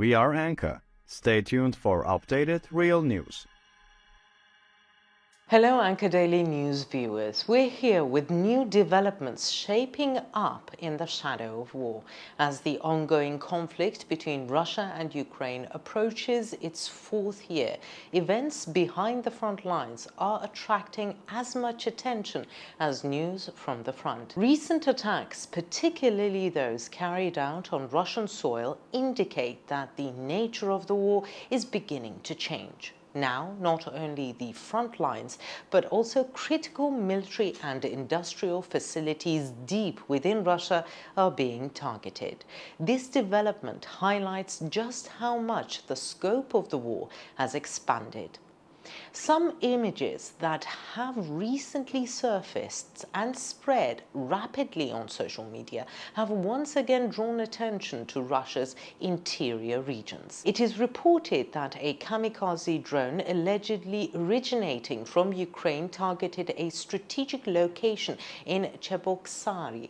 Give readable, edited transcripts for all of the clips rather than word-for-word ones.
We are Anka. Stay tuned for updated real news. Hello Anka Daily News viewers. We're here with new developments shaping up in the shadow of war as the ongoing conflict between Russia and Ukraine approaches its fourth year. Events behind the front lines are attracting as much attention as news from the front. Recent attacks, particularly those carried out on Russian soil, indicate that the nature of the war is beginning to change. Now, not only the front lines, but also critical military and industrial facilities deep within Russia are being targeted. This development highlights just how much the scope of the war has expanded. Some images that have recently surfaced and spread rapidly on social media have once again drawn attention to Russia's interior regions. It is reported that a kamikaze drone allegedly originating from Ukraine targeted a strategic location in Cheboksary,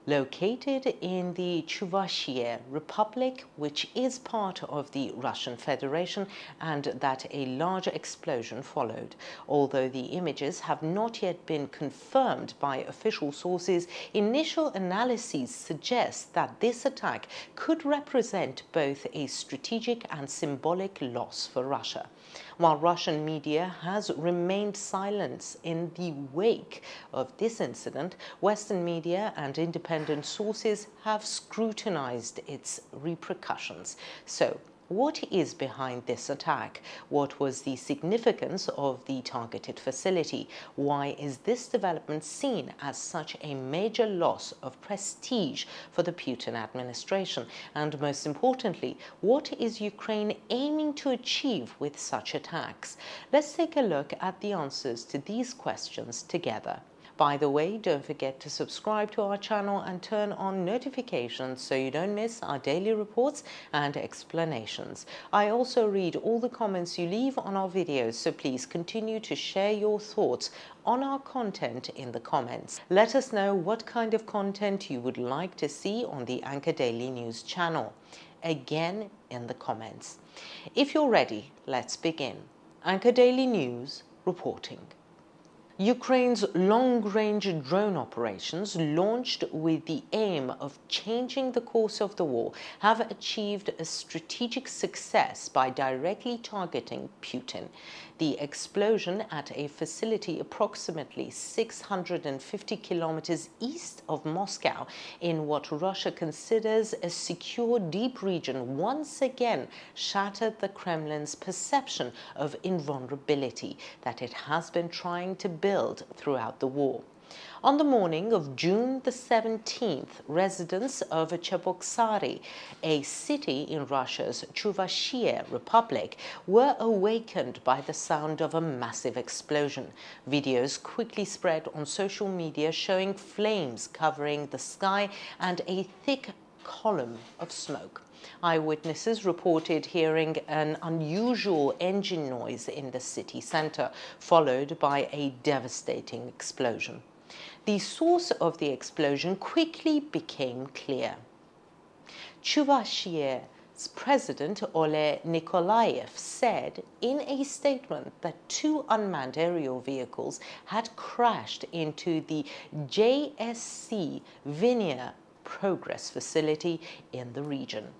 located in the Chuvashia Republic, which is part of the Russian Federation, and that a larger explosion followed. Although the images have not yet been confirmed by official sources, initial analyses suggest that this attack could represent both a strategic and symbolic loss for Russia. While Russian media has remained silent in the wake of this incident, Western media and independent sources have scrutinized its repercussions. So, what is behind this attack? What was the significance of the targeted facility? Why is this development seen as such a major loss of prestige for the Putin administration? And most importantly, what is Ukraine aiming to achieve with such attacks? Let's take a look at the answers to these questions together. By the way, don't forget to subscribe to our channel and turn on notifications so you don't miss our daily reports and explanations. I also read all the comments you leave on our videos, so please continue to share your thoughts on our content in the comments. Let us know what kind of content you would like to see on the Anka Daily News channel. Again, in the comments. If you're ready, let's begin. Anka Daily News reporting. Ukraine's long-range drone operations, launched with the aim of changing the course of the war, have achieved a strategic success by directly targeting Putin. The explosion at a facility approximately 650 kilometers east of Moscow in what Russia considers a secure deep region once again shattered the Kremlin's perception of invulnerability that it has been trying to build throughout the war. On the morning of June the 17th, residents of Cheboksary, a city in Russia's Chuvashia Republic, were awakened by the sound of a massive explosion. Videos quickly spread on social media showing flames covering the sky and a thick column of smoke. Eyewitnesses reported hearing an unusual engine noise in the city center, followed by a devastating explosion. The source of the explosion quickly became clear. Chuvashia's President Ole Nikolaev said in a statement that two unmanned aerial vehicles had crashed into the JSC Vinya Progress facility in the region.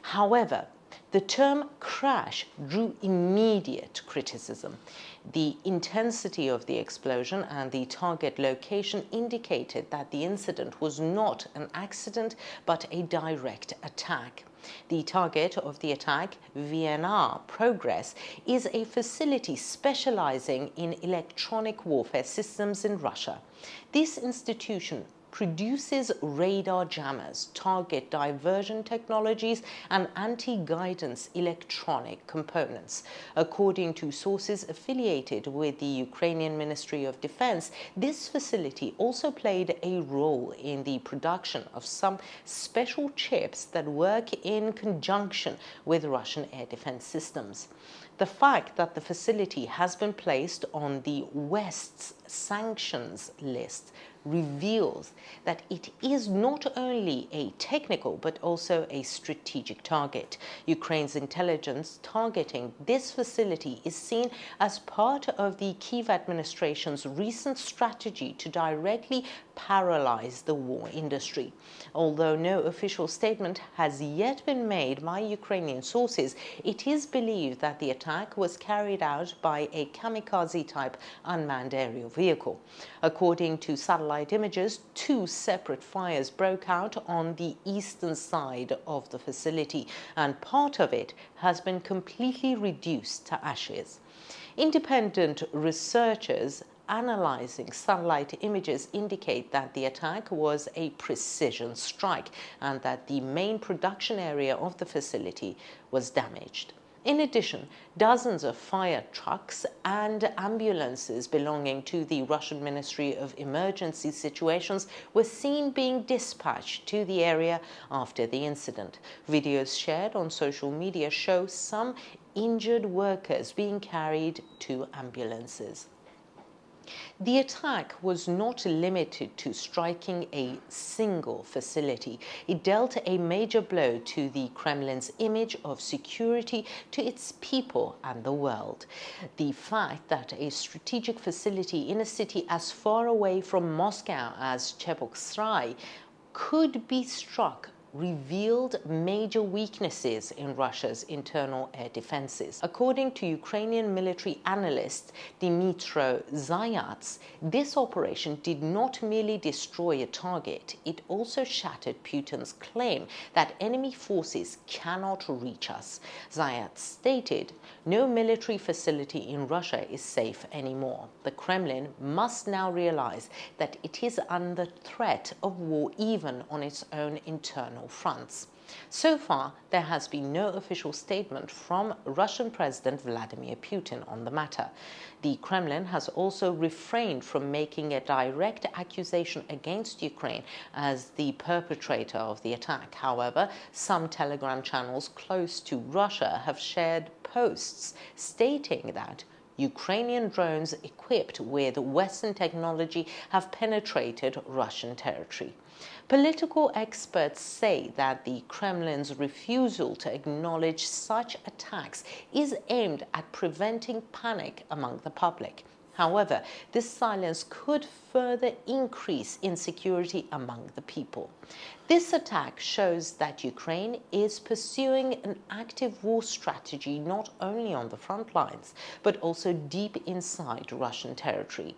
However, the term crash drew immediate criticism. The intensity of the explosion and the target location indicated that the incident was not an accident but a direct attack. The target of the attack, VNR Progress, is a facility specializing in electronic warfare systems in Russia. This institution produces radar jammers, target diversion technologies, and anti-guidance electronic components. According to sources affiliated with the Ukrainian Ministry of Defense, this facility also played a role in the production of some special chips that work in conjunction with Russian air defense systems. The fact that the facility has been placed on the West's sanctions list reveals that it is not only a technical but also a strategic target. Ukraine's intelligence targeting this facility is seen as part of the Kyiv administration's recent strategy to directly paralyze the war industry. Although no official statement has yet been made by Ukrainian sources, it is believed that the attack was carried out by a kamikaze-type unmanned aerial vehicle. According to satellite images, 2 separate fires broke out on the eastern side of the facility, and part of it has been completely reduced to ashes. Independent researchers analyzing satellite images indicate that the attack was a precision strike and that the main production area of the facility was damaged. In addition, dozens of fire trucks and ambulances belonging to the Russian Ministry of Emergency Situations were seen being dispatched to the area after the incident. Videos shared on social media show some injured workers being carried to ambulances. The attack was not limited to striking a single facility. It dealt a major blow to the Kremlin's image of security, to its people and the world. The fact that a strategic facility in a city as far away from Moscow as Cheboksary could be struck revealed major weaknesses in Russia's internal air defenses. According to Ukrainian military analyst Dmytro Zayats, this operation did not merely destroy a target, it also shattered Putin's claim that enemy forces cannot reach us. Zayats stated, "No military facility in Russia is safe anymore. The Kremlin must now realize that it is under threat of war even on its own internal fronts." So far, there has been no official statement from Russian President Vladimir Putin on the matter. The Kremlin has also refrained from making a direct accusation against Ukraine as the perpetrator of the attack. However, some Telegram channels close to Russia have shared posts stating that Ukrainian drones equipped with Western technology have penetrated Russian territory. Political experts say that the Kremlin's refusal to acknowledge such attacks is aimed at preventing panic among the public. However, this silence could further increase insecurity among the people. This attack shows that Ukraine is pursuing an active war strategy not only on the front lines, but also deep inside Russian territory.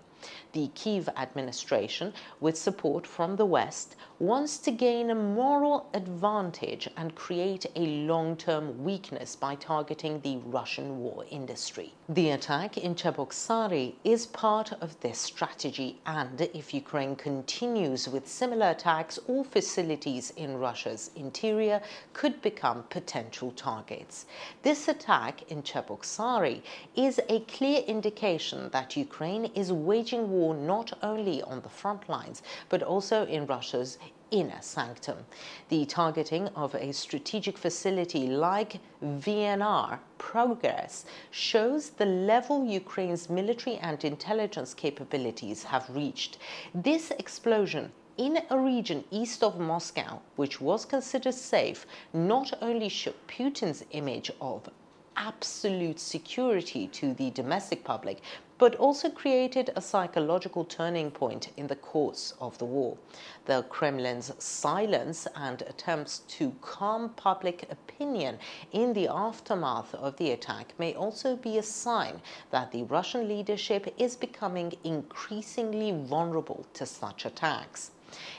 The Kyiv administration, with support from the West, wants to gain a moral advantage and create a long-term weakness by targeting the Russian war industry. The attack in Cheboksary is part of this strategy, and if Ukraine continues with similar attacks, all facilities in Russia's interior could become potential targets. This attack in Cheboksary is a clear indication that Ukraine is waging war not only on the front lines, but also in Russia's inner sanctum. The targeting of a strategic facility like VNR progress shows the level Ukraine's military and intelligence capabilities have reached. This explosion in a region east of Moscow, which was considered safe, not only shook Putin's image of absolute security to the domestic public, but also created a psychological turning point in the course of the war. The Kremlin's silence and attempts to calm public opinion in the aftermath of the attack may also be a sign that the Russian leadership is becoming increasingly vulnerable to such attacks.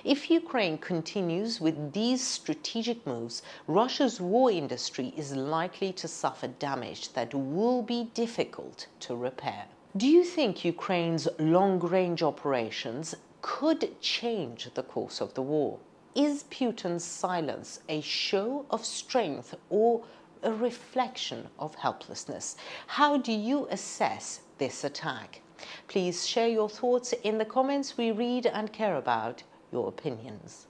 If Ukraine continues with these strategic moves, Russia's war industry is likely to suffer damage that will be difficult to repair. Do you think Ukraine's long-range operations could change the course of the war? Is Putin's silence a show of strength or a reflection of helplessness? How do you assess this attack? Please share your thoughts in the comments. We read and care about your opinions.